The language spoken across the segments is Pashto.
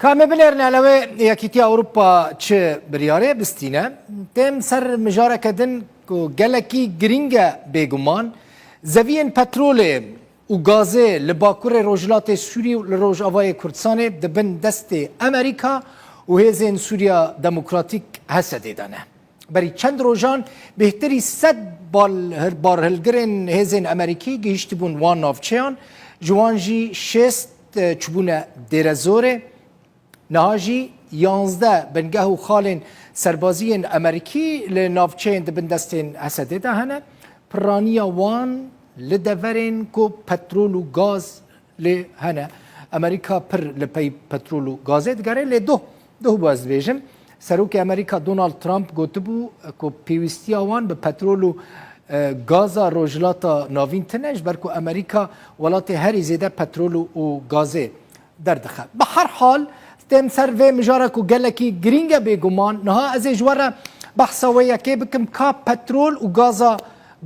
كامل بنرنا لو يكيتي أوروبا تش بريارة بستينا تم سر مجارة كدن كو جالكي جرينجا بيجومان زفين بترول وغازي لباكور روجلات سوري لروج أواي كردستان دبن دست أمريكا وهزين سوريا ديمقراطيك هسديدانه بري چند روجان بهتري صد بار هلگرن هزين أمريكي گهشتبون وان نافچيان جوانجي شست چبونه درزوره نهاجی 11 بنگه و خالن سربازی امریکی لنافچین دبن دستین حسده ده هنه پرانیا وان لدورین کو پترول و گاز لهنه امریکا پر لپی پترول و گازه دگره لدو باز بیجم سروک امریکا دونالد ترامپ گوتبو کو پیوستی وان به پترول و گازا روجلاتا ناوین تنش برکو امریکا ولات هری زیده پترول و گازه دردخه به هر حال تم سر مجارك وقالكي جرينجا بيجومان نها ازي جوارا بحثوية كي بكم كا بترول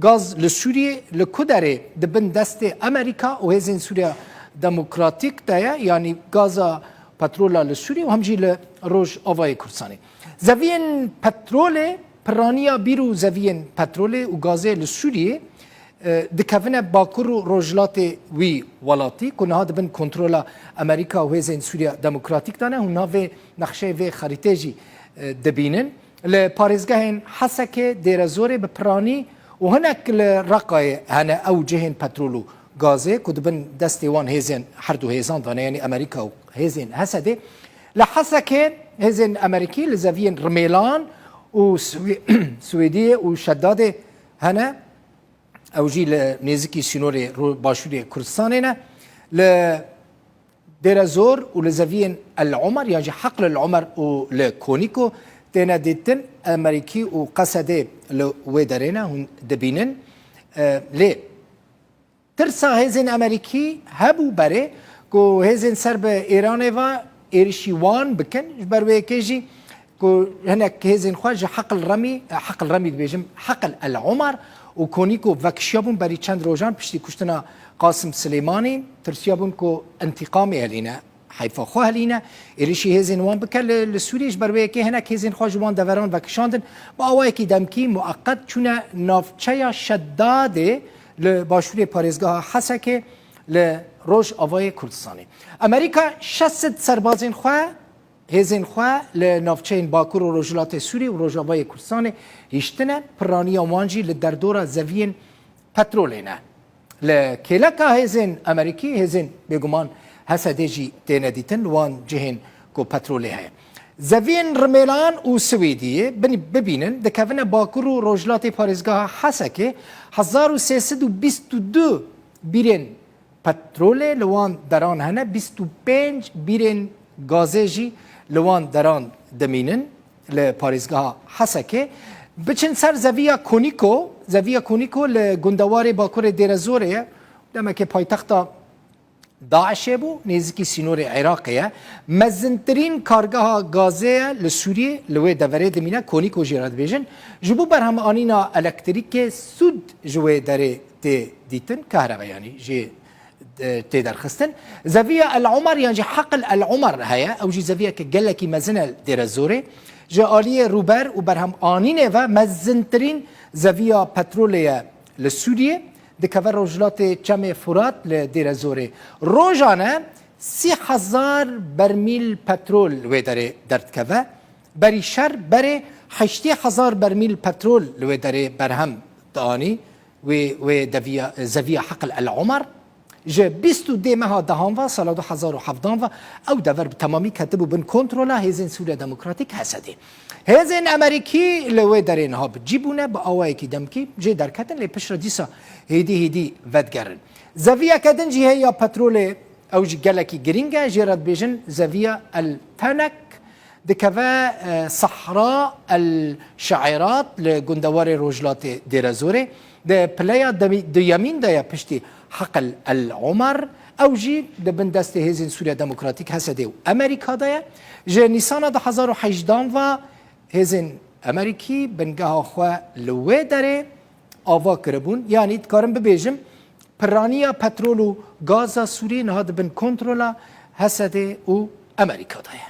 غاز لسوريا لكودري دبن دست امريكا وهزين سوريا ديمقراطيك دايا يعني غازا بترول لسوريا وهمجي لروج افاي كردستاني زفين بترول برانيا بيرو زفين بترول وغازي لسوريا دكافنا باكورو روجلات وي ولاتي كنا هذا بن كنترولا امريكا وهزين سوريا ديمقراطيك دانا هنا في نقشه في خريطه دبينن لباريزگاهن حسكه ديرزوري ببراني وهناك الرقاي هنا اوجهن بترولو غازي كدبن دستيوان هزين حردو هيزان دانا يعني امريكا وهزين هسده لحسكه هزين امريكي لزافين رميلان وسويديه وشداده هنا او جي لنيزكي سينوري باشوري كردستاننا ل ديرازور ولزافين العمر يعني حقل العمر ولكونيكو تينا ديتن امريكي وقصدي لويدرينا هون دبينن لي ترسا هزين امريكي هبو بري كو هزين سرب ايرانيفا ايرشيوان بكن جبروي كيجي كو هناك هزين خواج حق الرمي بيجم حقل العمر وكونيكو فاكشيابون بري چند روجان بشتي كشتنا قاسم سليماني ترسيابون كو انتقامي هلينا حيفا خو هلينا إريشي هزين وان بكال للسوريش بروي كي هناك هزين خوا جوان دفران فاكشاندن باواي كي دمكي مؤقت چونه نافچيا شداده لباشوري باريزگاه حسكه لروج آواي كردستاني امريكا 600 سربازين خوا هزين خوا لنافچين باكور و روجلات سوري و روجاواي كردستان هشتنا برانيا وانجي لدردورا زفين بترولينا لكيلكا هزين امريكي هزين بيغمان هسديجي تينديتن وان جهن كو بترولي هي زفين رميلان و سويدية ببينن دكافنا باكور و روجلات باريزگاه حسكي 1322 بيرين بترولي لوان دران هنا 25 بيرين غازيجي لوان دران دمينن لباريزگاه حسكه بچن سر زویا کونیکو لگندوار باکور دیرزوره لما که پایتخت داعش بو نزدیکی سینور عراقیه مزنترین کارگاه غازه لسوریه لوی دوره دمینه کونیکو جیراد بیجن جبو برهم آنینا الکتریک سود جوی داره دیتن کهربا یعنی جی تقدر خستن زاوية العمر يعني حقل العمر هيا او جي زاوية كجلكي مزنة ديرزوري جالية روبر وبرهم آنينه و مزنترين زاوية بترولية لسوريا دكفر رجلات چم فرات لديرزوري روجانا 3000 برميل بترول ويداري درد كفا بري شر بري 8000 برميل بترول ويداري برهم داني و زاوية حقل العمر جه 22 ماه دهانوا سال 2017 او دور تمامی کتبو بن کنترولا هزین سوریا دموکراتیک هستی هزین امریکی لوی درین ها بجیبونه با آوایی کی دمکی جه در کتن لی پشر دیسا هیدی ودگرن زویا کدن جه یا پترول او جه گلکی گرینگه جرد بیجن زویا التنک دكفا صحراء الشعيرات لجندوار روجلات ديرازوري ده بلايا ديامين ده بشتي حقل العمر او جي ده بندست هزين سوريا ديمقراطيك هسده امريكا ده جه نيسان ده 2018 و هزين امريكي بنگاه خو لوه داره آوا کربون يعني تكارم ببيجم پرانيا پترول و غازا سوري نهاد بن کنترولا هسده و Amerika'da ye.